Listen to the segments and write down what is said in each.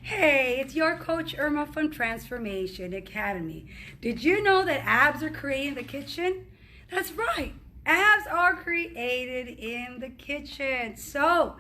Hey, it's your coach Irma from Transformation Academy. Did you know that abs are created in the kitchen? That's right. Abs are created in the kitchen. So,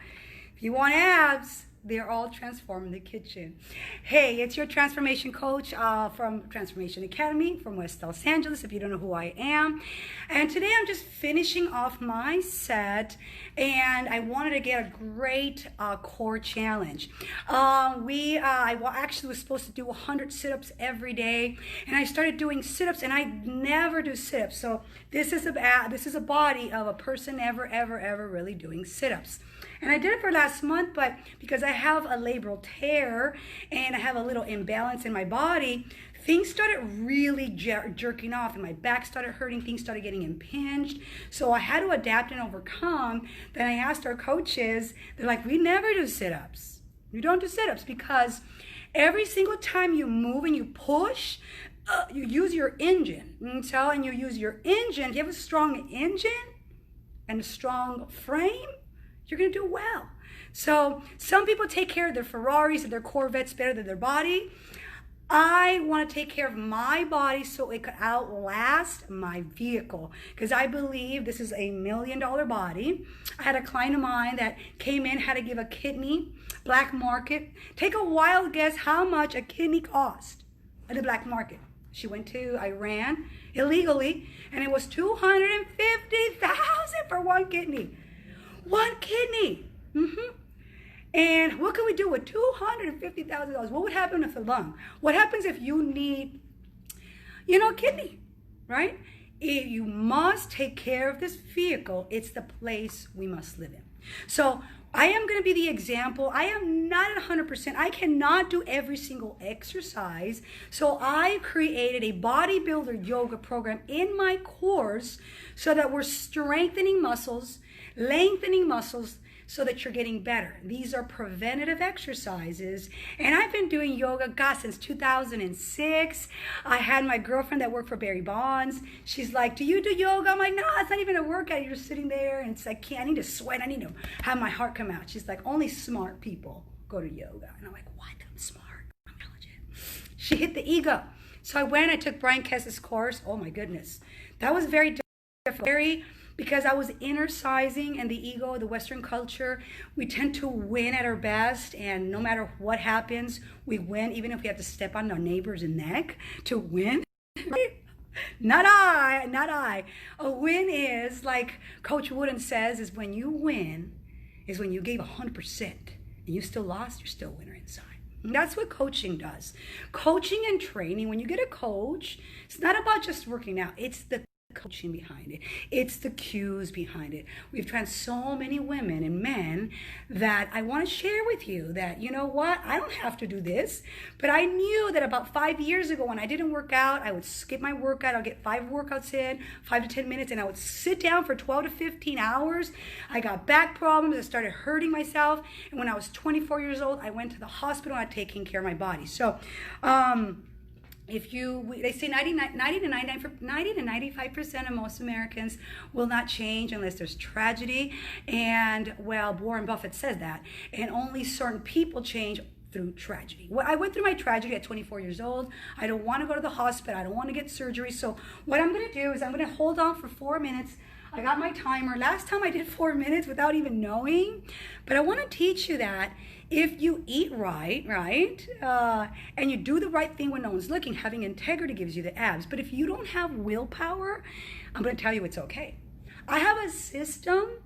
if you want abs, they're all transformed in the kitchen. Hey, it's your transformation coach from Transformation Academy from West Los Angeles, if you don't know who I am. And today I'm just finishing off my set, and I wanted to get a great core challenge. I actually was supposed to do 100 sit-ups every day, and I started doing sit-ups, and I never do sit-ups. So this is a body of a person never, ever really doing sit-ups. And I did it for last month, but because I have a labral tear and I have a little imbalance in my body, things started really jerking off, and my back started hurting, things started getting impinged. So I had to adapt and overcome. Then I asked our coaches, they're like, we never do sit-ups. You don't do sit-ups because every single time you move and you push, you use your engine. And you use your engine. If you have a strong engine and a strong frame, you're going to do well. So some people take care of their Ferraris and their Corvettes better than their body. I want to take care of my body so it could outlast my vehicle, because I believe this is $1 million body. I had a client of mine that came in, had to give a kidney, black market. Take a wild guess how much a kidney cost at the black market. She went to Iran illegally, and it was $250,000 for one kidney. One kidney. And what can we do with $250,000? What would happen with the lung? What happens if you need, a kidney, right? If you must take care of this vehicle. It's the place we must live in. So I am going to be the example. I am not at 100%. I cannot do every single exercise. So I created a bodybuilder yoga program in my course so that we're strengthening muscles, lengthening muscles, so that you're getting better. These are preventative exercises. And I've been doing yoga, since 2006. I had my girlfriend that worked for Barry Bonds. She's like, do you do yoga? I'm like, no, it's not even a workout. You're just sitting there, and it's like, I need to sweat. I need to have my heart come out. She's like, only smart people go to yoga. And I'm like, what? I'm smart. I'm intelligent. She hit the ego. So I went, I took Brian Kess's course. Oh my goodness. That was very difficult. Because I was inner sizing, and the ego, the Western culture, we tend to win at our best, and no matter what happens, we win, even if we have to step on our neighbor's neck to win. Not I. A win is, like Coach Wooden says, is when you win, is when you gave 100%, and you still lost, you're still a winner inside. And that's what coaching does. Coaching and training, when you get a coach, it's not about just working out, it's the coaching behind it. It's the cues behind it. We've trained so many women and men that I want to share with you that, you know what, I don't have to do this, but I knew that about 5 years ago when I didn't work out, I would skip my workout. I'll get 5 workouts in, 5 to 10 minutes, and I would sit down for 12 to 15 hours. I got back problems. I started hurting myself. And when I was 24 years old, I went to the hospital and I taking care of my body. So, they say 90 to 95% of most Americans will not change unless there's tragedy. And, well, Warren Buffett says that. And only certain people change through tragedy. Well, I went through my tragedy at 24 years old. I don't want to go to the hospital. I don't want to get surgery. So what I'm going to do is I'm going to hold on for 4 minutes. I got my timer. Last time I did 4 minutes without even knowing. But I want to teach you that if you eat right, and you do the right thing when no one's looking, having integrity gives you the abs. But if you don't have willpower, I'm going to tell you it's okay. I have a system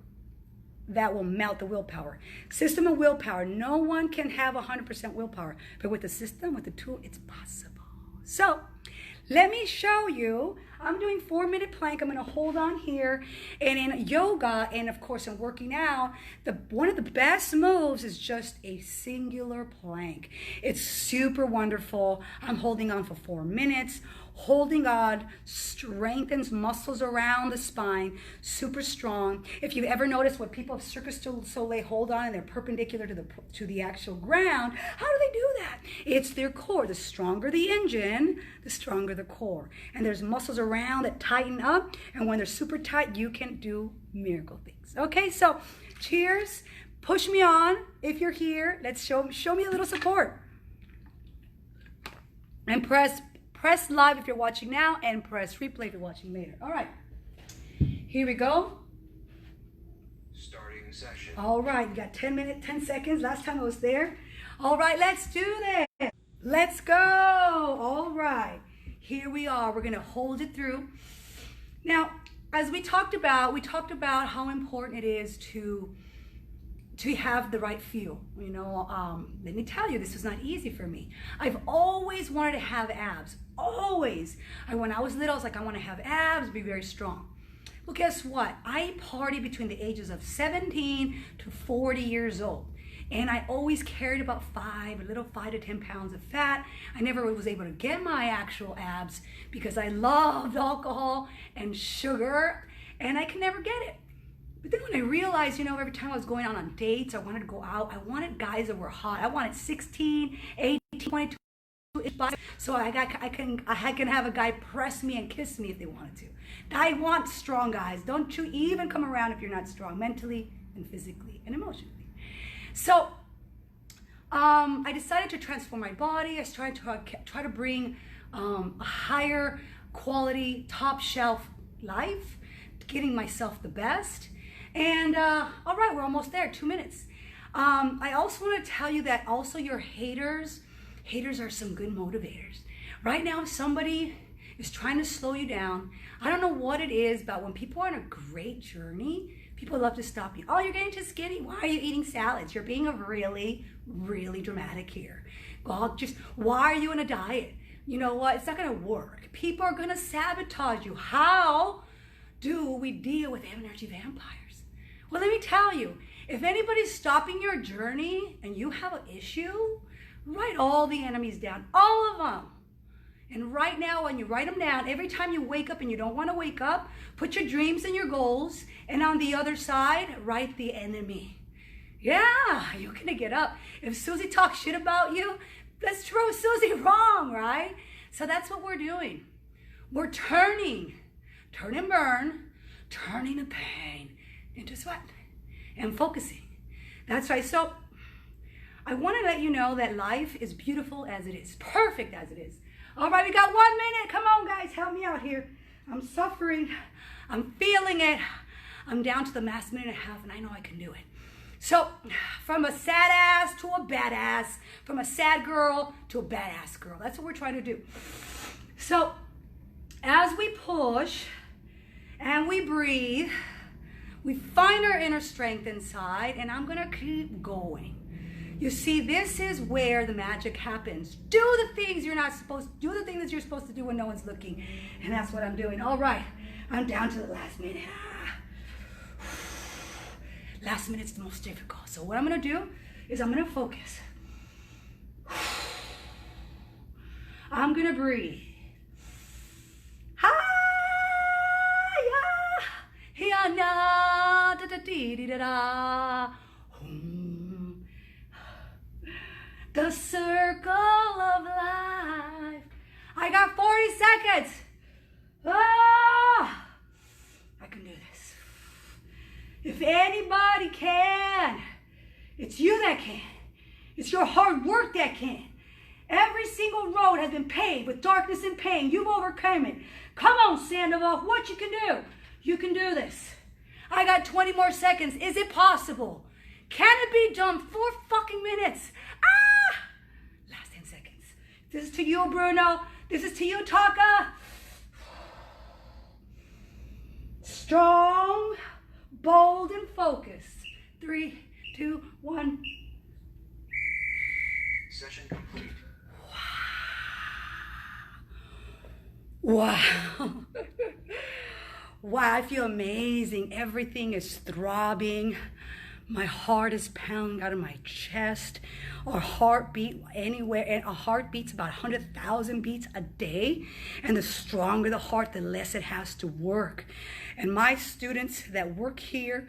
that will melt the willpower. System of willpower. No one can have 100% willpower. But with the system, with the tool, it's possible. So let me show you. I'm doing 4-minute plank. I'm going to hold on here. And in yoga, and of course in working out, one of the best moves is just a singular plank. It's super wonderful. I'm holding on for 4 minutes. Holding on strengthens muscles around the spine, super strong. If you've ever noticed what people of Circus du Soleil hold on and they're perpendicular to the actual ground, how do they do that? It's their core. The stronger the engine, the stronger the core. And there's muscles around that tighten up, and when they're super tight, you can do miracle things. Okay, so cheers. Push me on if you're here. Let's show me a little support. And press live if you're watching now, and press replay if you're watching later. All right. Here we go. Starting session. All right, you got 10 seconds. Last time I was there. All right, let's do this. Let's go. All right. Here we are. We're going to hold it through. Now, as we talked about how important it is to have the right feel. You know, let me tell you, this was not easy for me. I've always wanted to have abs. Always. When I was little, I was like, I want to have abs, be very strong. Well, guess what? I partied between the ages of 17 to 40 years old. And I always carried about 5 to 10 pounds of fat. I never was able to get my actual abs because I loved alcohol and sugar, and I could never get it. But then when I realized, you know, every time I was going on dates, I wanted to go out, I wanted guys that were hot. I wanted 16, 18, 22 inch bodies, so I can have a guy press me and kiss me if they wanted to. I want strong guys. Don't you even come around if you're not strong, mentally and physically and emotionally. So I decided to transform my body. I started to try to bring a higher quality, top shelf life, getting myself the best. And all right, we're almost there, 2 minutes. I also want to tell you that also your haters are some good motivators. Right now, if somebody is trying to slow you down, I don't know what it is, but when people are on a great journey, people love to stop you. Oh, you're getting too skinny. Why are you eating salads? You're being really, really dramatic here. Well, why are you on a diet? You know what? It's not going to work. People are going to sabotage you. How do we deal with energy vampires? Well, let me tell you, if anybody's stopping your journey and you have an issue, write all the enemies down, all of them. And right now, when you write them down, every time you wake up and you don't want to wake up, put your dreams and your goals, and on the other side, write the enemy. Yeah, you're going to get up. If Susie talks shit about you, let's prove Susie wrong, right? So that's what we're doing. We're turn and burn, turning the pain into sweat and focusing. That's right. So I want to let you know that life is beautiful as it is, perfect as it is. All right, we got 1 minute. Come on, guys, help me out here. I'm suffering. I'm feeling it. I'm down to the last minute and a half, and I know I can do it. So from a sad ass to a badass, from a sad girl to a badass girl. That's what we're trying to do. So as we push and we breathe, we find our inner strength inside, and I'm going to keep going. You see, this is where the magic happens. Do the things you're not supposed to do, the things that you're supposed to do when no one's looking. And that's what I'm doing. All right, I'm down to the last minute. Last minute's the most difficult. So what I'm going to do is I'm going to focus. I'm going to breathe. The circle of life. I got 40 seconds. Ah, I can do this. If anybody can, it's you that can. It's your hard work that can. Every single road has been paved with darkness and pain. You've overcome it. Come on, Sandoval, what you can do? You can do this. I got 20 more seconds. Is it possible? Can it be done? 4 fucking minutes. Ah! Last 10 seconds. This is to you, Bruno. This is to you, Taka. Strong, bold, and focused. 3, 2, 1. Session complete. Wow. Wow, I feel amazing. Everything is throbbing. My heart is pounding out of my chest. Our heartbeat anywhere, and a heart beats about 100,000 beats a day. And the stronger the heart, the less it has to work. And my students that work here,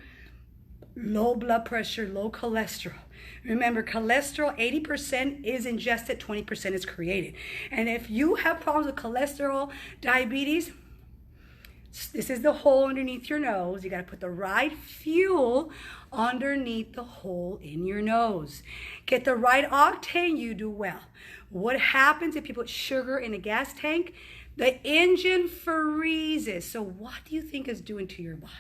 low blood pressure, low cholesterol. Remember, cholesterol, 80% is ingested, 20% is created. And if you have problems with cholesterol, diabetes, This is the hole underneath your nose. You got to put the right fuel underneath the hole in your nose. Get the right octane, you do well. What happens if you put sugar in a gas tank? The engine freezes. So what do you think it's doing to your body?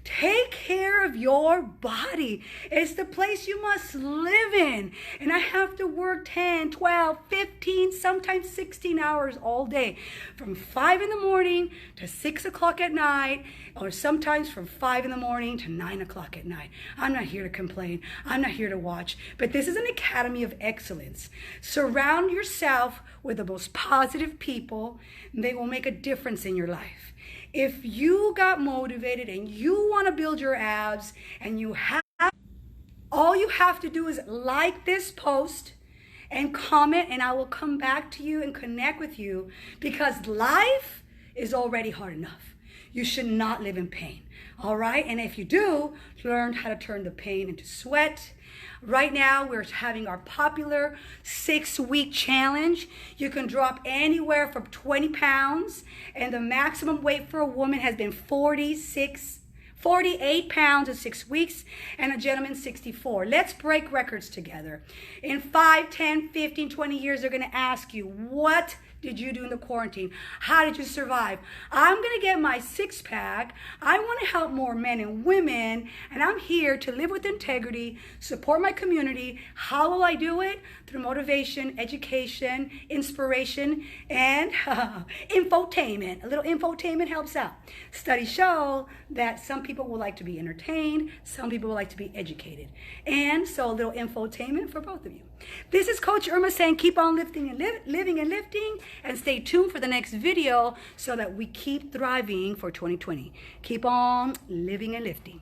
Take care of your body. It's the place you must live in. And I have to work 10, 12, 15, sometimes 16 hours all day. From 5 in the morning to 6 o'clock at night, or sometimes from 5 in the morning to 9 o'clock at night. I'm not here to complain. I'm not here to watch. But this is an academy of excellence. Surround yourself with the most positive people. And they will make a difference in your life. If you got motivated and you want to build your abs and you have, all you have to do is like this post and comment, and I will come back to you and connect with you, because life is already hard enough. You should not live in pain. All right? And if you do, learn how to turn the pain into sweat. Right now, we're having our popular 6-week challenge. You can drop anywhere from 20 pounds, and the maximum weight for a woman has been 48 pounds in 6 weeks, and a gentleman 64. Let's break records together. In 5, 10, 15, 20 years, they're going to ask you, what did you do in the quarantine? How did you survive? I'm going to get my 6-pack. I want to help more men and women, and I'm here to live with integrity, support my community. How will I do it? Through motivation, education, inspiration, and infotainment. A little infotainment helps out. Studies show that some people will like to be entertained, some people will like to be educated. And so a little infotainment for both of you. This is Coach Irma saying keep on lifting and living and lifting, and stay tuned for the next video so that we keep thriving for 2020. Keep on living and lifting.